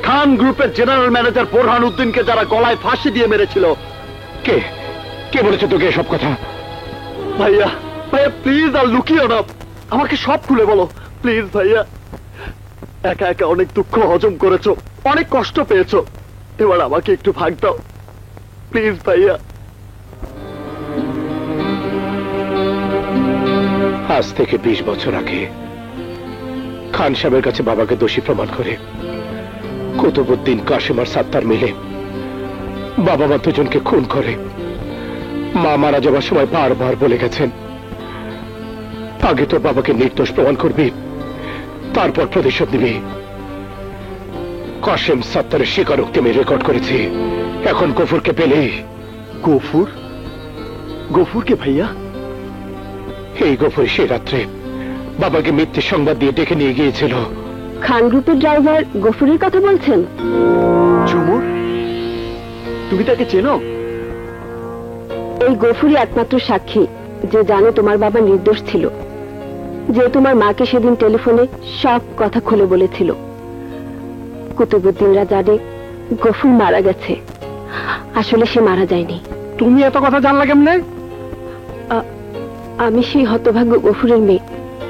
খান গ্রুপের জেনারেল ম্যানেজার বোরহান উদ্দিনকে যারা গলায় ফাঁসি দিয়ে মেরেছিল। কে কে বলেছে তোকে এসব কথা? ভাইয়া, ভাইয়া প্লিজ আর লুকিও না, আমাকে সব খুলে বলো প্লিজ ভাইয়া। একা একা অনেক দুঃখ হজম করেছো, অনেক কষ্ট পেয়েছো, এবার আমাকে একটু ভাগ দাও প্লিজ ভাইয়া। আজ থেকে 20 বছর আগে খান সাহেবের কাছে বাবাকে দোষী প্রমাণ করে কুতুবউদ্দিন, কাশেম আর সাত্তার মিলে বাবা মা দুজনকে খুন করে। মা মারা যাওয়ার সময় বারবার বলে গেছেন, আগে তোর বাবাকে নির্দোষ প্রমাণ করবি, তারপর প্রতিশোধ নিবি। কাশেম সাত্তারের স্বীকারোক্তি আমি রেকর্ড করেছি। এখন গফুরকে পেলে। গফুর? গফুরকে ভাইয়া? এই গফুর সে রাত্রে বাবাকে মিথ্যে সংবাদ দিয়ে ডেকে নিয়ে গিয়েছিল। খান গ্রুপের ড্রাইভার গফুরের কথা বলছেন? ঝুমুর, তুমি তাকে চেনো? এই গফুরই একমাত্র সাক্ষী যে জানে তোমার বাবা নির্দোষ ছিল, যে তোমার মাকে সেদিন টেলিফোনে সব কথা খুলে বলেছিল। কুতুবউদ্দিনরা জানে গফুর মারা গেছে, আসলে সে মারা যায়নি। তুমি এত কথা জানলা কেমনে? আমি সেই হতভাগ্য গফুরের মেয়ে।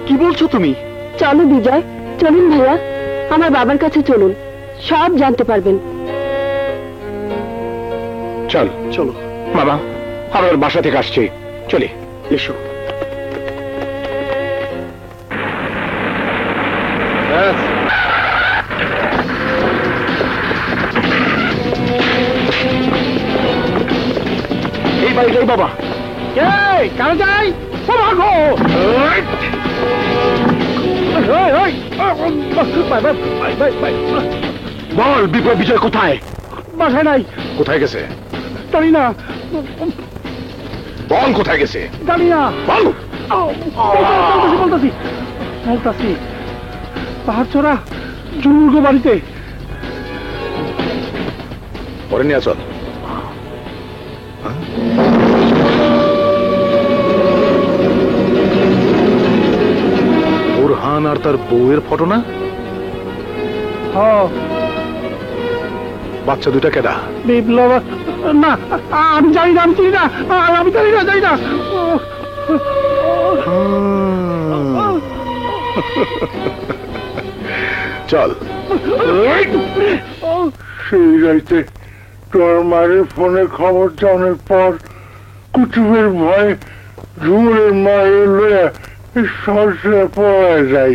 কি বলছো তুমি? চলো বিজয়, চলুন ভাইয়া, আমার বাবার কাছে চলুন, সব জানতে পারবেন। চল চলো মামা, আমার বাসা থেকে আসছি, চলি। এসো। এই বাড়িটাই বাবা। এই কারা যাই? ও ভাগো! বল বিপ্লব বিজয় কোথায়? বাসায় নাই। কোথায় গেছে? জানি না, বল কোথায় গেছে? জানি না। বল। বলতাছি বলতাছি পাহাড় চড়া জুলুর গো বাড়িতে। পরে নিয়ে চল। বোরহান আর তার বউয়ের ফটো না? বাচ্চা দুটা কেডা? বিপ্লব না, আমি জানি না, আমি চিনি না, আমি জানি না, জানি না। চল। সেই রাইতে তোর মায়ের ফোনে খবর জানার পর কুতুবের ভয়ে ঝুমুরের মায়ের লয়ে সরষে পড়া যায়।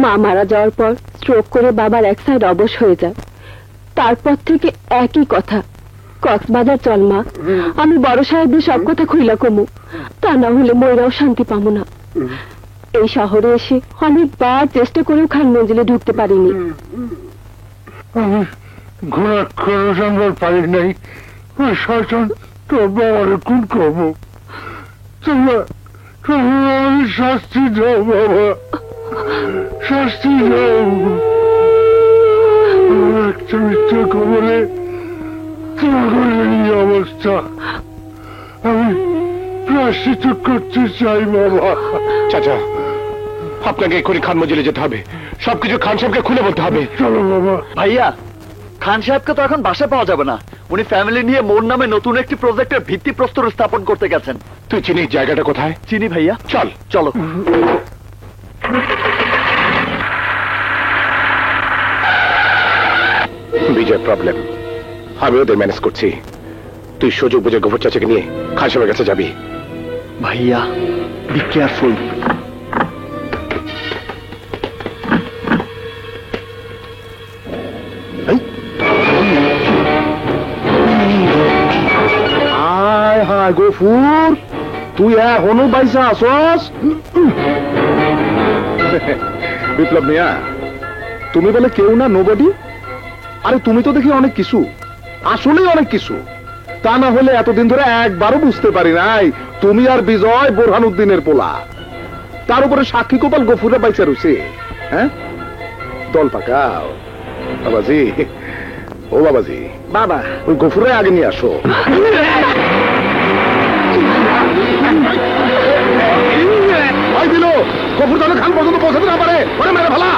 মা মারা যাওয়ার পর স্ট্রোক করে বাবার এক সাইড অবশ হয়ে যায়। তারপর থেকে একই কথা, কক্সবাজার চল মা, আমি বড় সাহেবদের সব কথা খুইলা কমু, তা না হলে মইরাও শান্তি পাবো না। এই শহরে এসে অনেকবার চেষ্টা করেও খান মঞ্জিলে ঢুকতে পারিনি। আমি ঘোড়া খরচ জানবার পারি নাই, ওই শয়তান তোর বাবার খুন করবো। তোমরা আমি শাস্তি দাও বাবা, শাস্তি দাও। আমার একটা মিথ্যা খবরে তোমার এই অবস্থা, আমি প্রায়শ্চিত্ত করতে চাই বাবা। চাচা, আপনাকে এক্ষুনি খান মজিলে যেতে হবে, সবকিছু খান সাহেবকে খুলে বলতে হবে। চলো বাবা। ভাইয়া, খান সাহেবকে তো এখন বাসায় পাওয়া যাবে না। উনি ফ্যামিলি নিয়ে মোর নামে নতুন একটি প্রজেক্টের ভিত্তিপ্রস্তর স্থাপন করতে গেছেন। তুই চিনিস জায়গাটা কোথায়? চিনি ভাইয়া, চল। চলো। বিজয় প্রবলেম, আমি ওদের ম্যানেজ করছি। তুই সুযোগ বুঝে গোবর চাচাকে নিয়ে খান সাহেবের কাছে যাবি। ভাইয়া, বি কেয়ারফুল। হায় হায় গফুর, তুই এখনো বাইসা আসস? বিপ্লব মিয়া, তুমি বলে কেউ না, নোবডি? আরে তুমি তো দেখি অনেক কিছু, আসলেই অনেক কিছু। তা না হলে এতদিন ধরে একবারও বুঝতে পারি নাই তুমি আর বিজয় বোরহানুদ্দিনের পোলা। তার উপরে সাক্ষী গোপাল গফুরে বাইসা রয়েছে। হ্যাঁ, দল পাকাও। বাবাজি, ও বাবাজি, বাবা, ওই গফুরে আগে নিয়ে আসো। ভাই দিল, গফুর যেন খান পর্যন্ত পৌঁছাতে না পারে, ওরে মেরে ফেলা।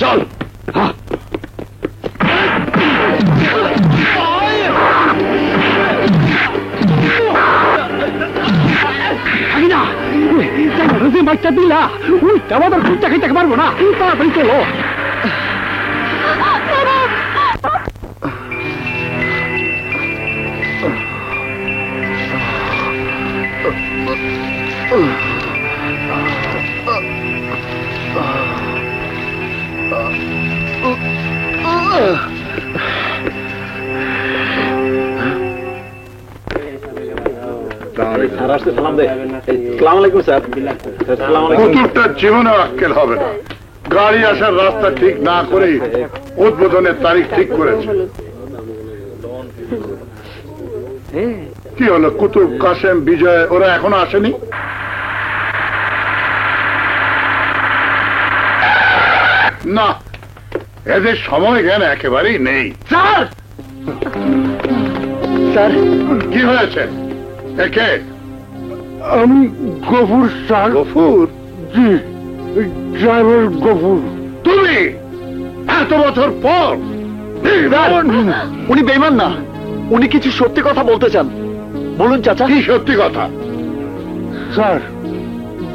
চল। বাচ্চা দিলা উল্টা আমাদের খুঁজটা খাইতে পারবো না, তাড়াতাড়ি চলো। কুকুরটার জীবনে আক্কেল হবে না, গাড়ি আসার রাস্তা ঠিক না করে উদ্বোধনের তারিখ ঠিক করেছে। কি হলো, কুতুব, কাসেম, বিজয় ওরা এখনো আসেনি? না, এদের সময় জ্ঞান একেবারেই নেই। স্যার স্যার কি হয়েছে? একে আমি গফুর স্যার। গফুর? জি, ড্রাইভার গফুর। তুমি এত বছর পর? উনি বেঈমান না, উনি কিছু সত্যি কথা বলতে চান। বলুন চাচা। কি সত্যি কথা? স্যার,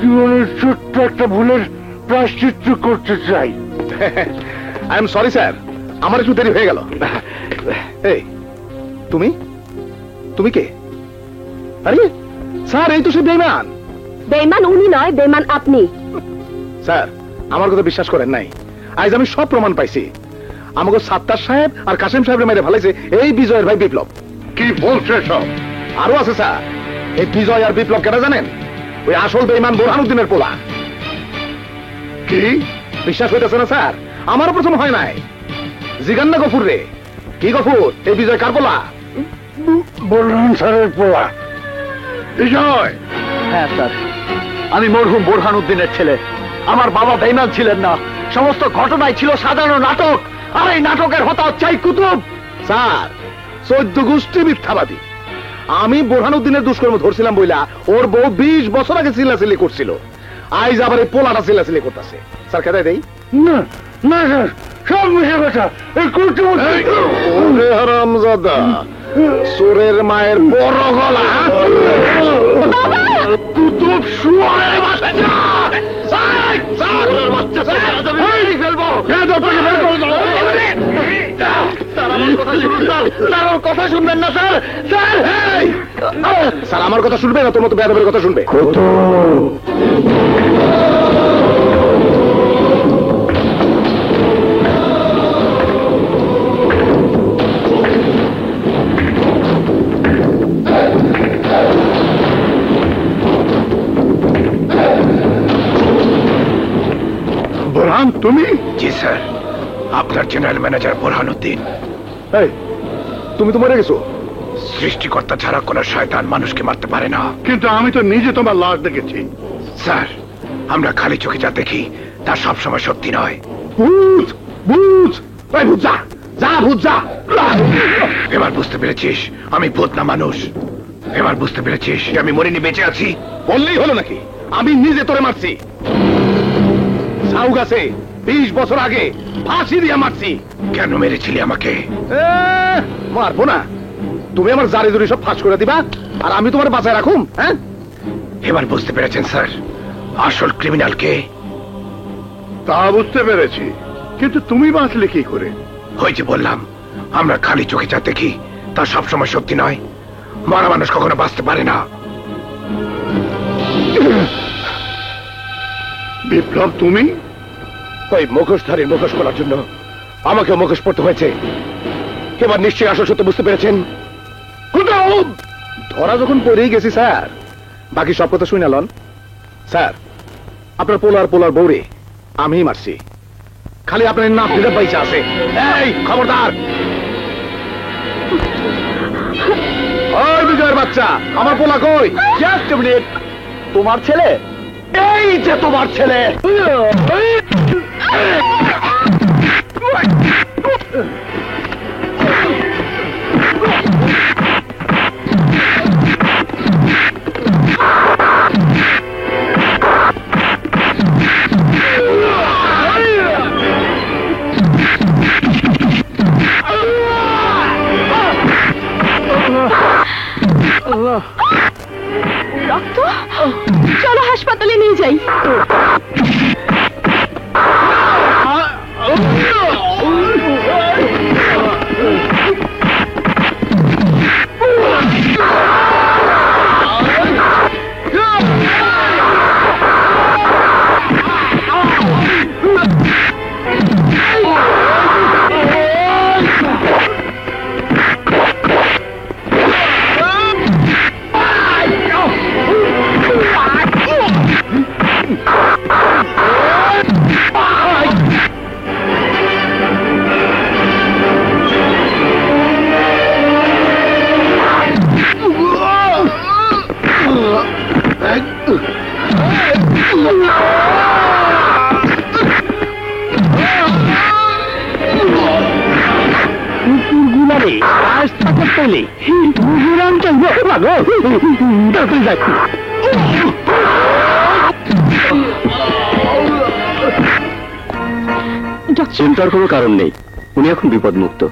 জীবনের ছোট্ট একটা ভুলের প্রায়শ্চিত্ত করতে চাই। আই এম সরি স্যার, আমার একটু দেরি হয়ে গেল। এই তুমি তুমি কে? আরে স্যার, এই তো সে বেঈমান। বেঈমান উনি নয়, বেঈমান আপনি। স্যার, আমার কথা বিশ্বাস করেন নাই। আজ আমি সব প্রমাণ পাইছি। আমাকে সাত্তার সাহেব আর কাসেম সাহেবের মেরে ফেলাইছে এই বিজয়ের ভাই বিপ্লব। কি বলছে সব? আরো আছে স্যার। এই বিজয় আর বিপ্লব কেন জানেন? ওই আসল বেঈমান বোরহানুদ্দিনের পোলা। কি? বিশ্বাস হইতেছে না স্যার? আমারও প্রথম হয় নাই। জিগান না গফুর রে। কি গফুর, এই বিজয় কার পোলা? বলরাম স্যারের পোলা। বিজয়, হ্যাঁ স্যার, আমি মরহুম বোরহানুদ্দিনের ছেলে। আমার বাবা বেঈমান ছিলেন না, সমস্ত ঘটনাই ছিল সাজানো নাটক। আর এই নাটকের হতা হচ্ছে এই কুতুব। স্যার, 14 গোষ্ঠী মিথ্যাবাদী। আমি বোরহানুদ্দিনের দুষ্কর্ম ধরছিলাম বইলা ওর বউ 20 বছর আগে চিল্লাচিল্লি করছিল। আইজ আবার এই পোলাটা চিল্লাচিল্লি করতেছে। স্যার খেতে দেই? না না স্যার, সব মিশে গেছে। এই কুতুব ওরে হারামজাদা, চোরের মায়ের বড় গলা। কুতুব শুয়ারের বাসা যা। স্যার, স্যার, বাচ্চা স্যার, আমি ফেলবো। কথা শুনবেন না স্যার? স্যার, স্যার আমার কথা শুনবে না, তোর মতো বেয়াদবের কথা শুনবে? বোরহান তুমি? জি স্যার, আপনার জেনারেল ম্যানেজার বোরহানুদ্দিন। এই, তুমি তো মরে গেছো। সৃষ্টিকর্তা ছাড়া কোন শয়তান মানুষকে মারতে পারে না। কিন্তু আমি তো নিজে তোমার লাশ দেখেছি। স্যার, আমরা খালি চোখে যা দেখি তা সবসময় সত্যি নয়। ভূত, ভূত! এই ভূত যা, যা ভূত যা। এবার বুঝতে পেরেছিস আমি ভূত না মানুষ? এবার বুঝতে পেরেছিস আমি মরিনি, বেঁচে আছি? বললেই হলো নাকি? আমি নিজে তোরে মারছি। সাউ গাছে 20 বছর আগে ফাঁসি দিয়ে মারছি। কেন মেরেছিলি আমাকে? মারবো না, তুমি আমার জারি জুরি সব ফাঁস করে দিবা আর আমি তোমার বাঁচায় রাখুম। হ্যাঁ, এবার বুঝতে পেরেছেন স্যার আসল ক্রিমিনাল কে? তা বুঝতে পেরেছি, কিন্তু তুমি বাঁচলে কি করে? ওই যে বললাম, আমরা খালি চোখে যা দেখি তা সবসময় সত্যি নয়। মরা মানুষ কখনো বাঁচতে পারে না। বিপ্লব তুমি? ওই মুখোশধারীর মুখোশ করার জন্য আমাকে মুখোশ পড়তে হয়েছে। এবার নিশ্চয়ই আসল সত্য বুঝতে পেরেছেন। ধরা যখন পড়েই গেছি স্যার, বাকি সব কথা শুনে লন। স্যার, আপনার পোলার বউরে আমি মারছি, খালি আপনার নাম ফিরে পয়সা আছে। এই খবরদার! ওই বিজয়ের বাচ্চা, আমার পোলা কই? Just a minute. তোমার ছেলে? এই যে তোমার ছেলে। রক্ত, চলো হাসপাতালে নিয়ে যাই। তাড়াতাড়ি যাই। চিন্তার কোনো কারণ নেই, উনি এখন বিপদমুক্ত।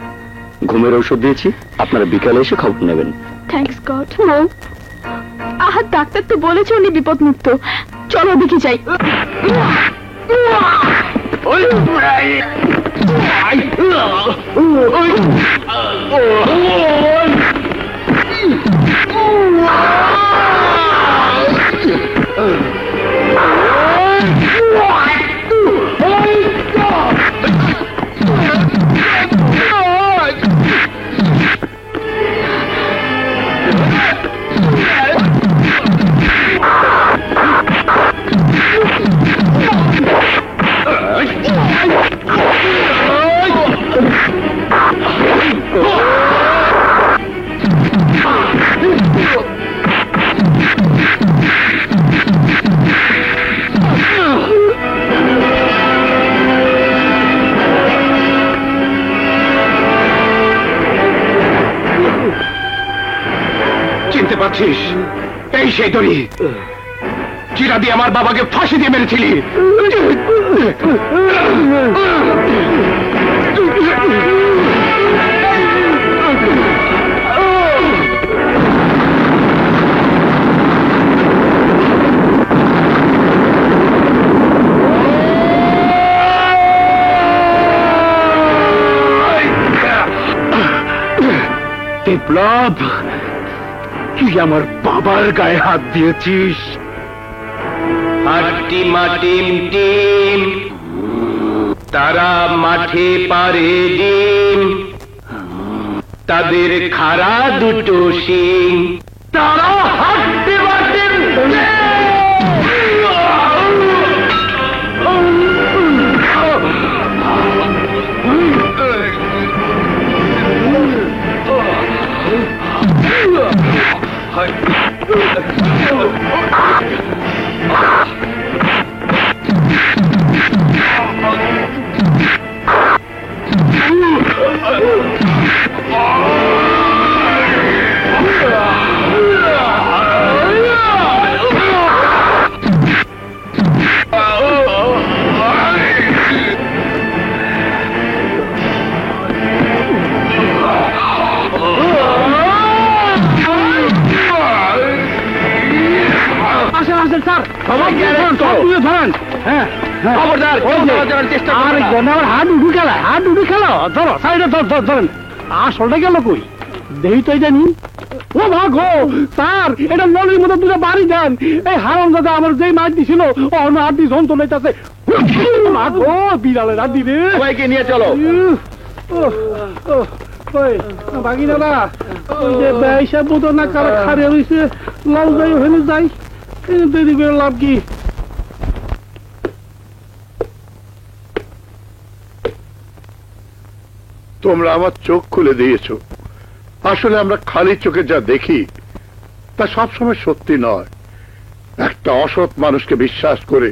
ঘুমের ঔষধ দিয়েছি, আপনারা বিকালে এসে খবর নেবেন। Thanks god. মৌ, আহা, ডাক্তার তো বলেছে উনি বিপদমুক্ত। চলো দেখি যাই। চিনতে পারছিস? এই সেই দড়ি, চিরা দিয়ে আমার বাবাকে ফাঁসি দিয়ে মেরেছিলি। বিপ্লব, তুই আমার বাবার গায়ে হাত দিয়েছিস। হাট্টি মাটিম টিম, তারা মাঠে পারে ডিম, তাদের খাড়া দুটো শিং, তারা হাট্টি মাটিম স্যার, হাত উঠু খেলা ধরো, সাইডে ধরেন। আসলটা গেল কই দেহি তো জানি। ও ভাগো স্যার, এটা নলির মতো দুটো বাড়ি দেন। এই হারাম দাদা আমার যেই মাছ দিছিল অন্য হাত দিয়ে যন্ত্র লাইতেছে। ভাগো বিড়ালের হাত দিবে। সবাইকে নিয়ে চলো। বাকি দাদা ওই যে ব্যবসা বোধ না কারা খারে হয়েছে, লাউ যাই ওখানে যাই, দেরি করে লাভ কি? তোমরা আমার চোখ খুলে দিয়েছো। আসলে আমরা খালি চোখে যা দেখি তা সবসময় সত্যি নয়। একটা অসৎ মানুষকে বিশ্বাস করে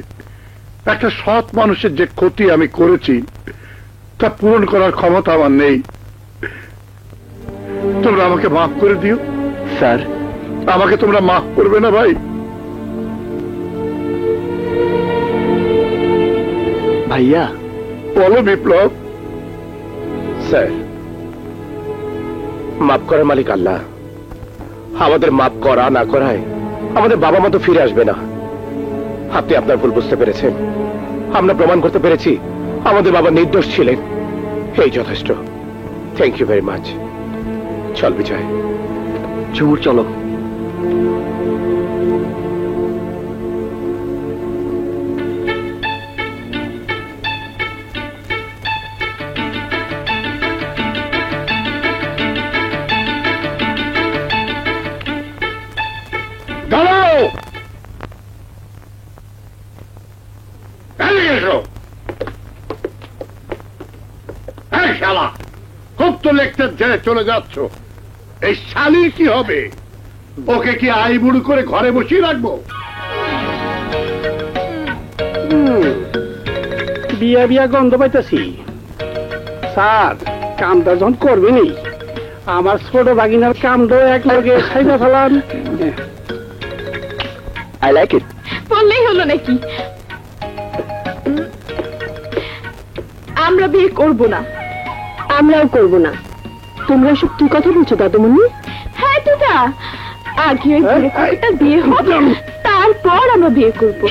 একটা সৎ মানুষের যে ক্ষতি আমি করেছি তা পূরণ করার ক্ষমতা আমার নেই। তোমরা আমাকে মাফ করে দিও। স্যার, আমাকে তোমরা মাফ করবে না ভাই? ভাইয়া বলো বিপ্লব। স্যার, মাফ করার মালিক আল্লাহ। আমাদের মাফ করা না করায় আমাদের বাবা মা তো ফিরে আসবে না। আপনি আপনার ভুল বুঝতে পেরেছেন, আমরা প্রমাণ করতে পেরেছি আমাদের বাবা নির্দোষ ছিলেন, এই যথেষ্ট। Thank you very much. চল বিজয়, ঝুমুর চলো। দাঁড়াও, এদিকে এসো। এই শালা, খুব তো লেকচার ছেড়ে চলে যাচ্ছ। এই শালির কি হবে? ওকে কি আইবুড়ো করে ঘরে বসিয়ে রাখবো? বিয়া বিয়া গন্ধ পাইতেছি। স্যার, কামটা যখন করবেনি আমার ছোট বাগিনার কামটা এক লগে খাইতে ফেলান। I like it. বললেই হলো নাকি? আমরা বিয়ে করব না। আমরাও করব না। তোমরা সব কি কথা বলছো দাদুমণি? হ্যাঁ তোরা, আগে ওই ঘরে বিয়ে হোক, তারপর আমরা বিয়ে করবো।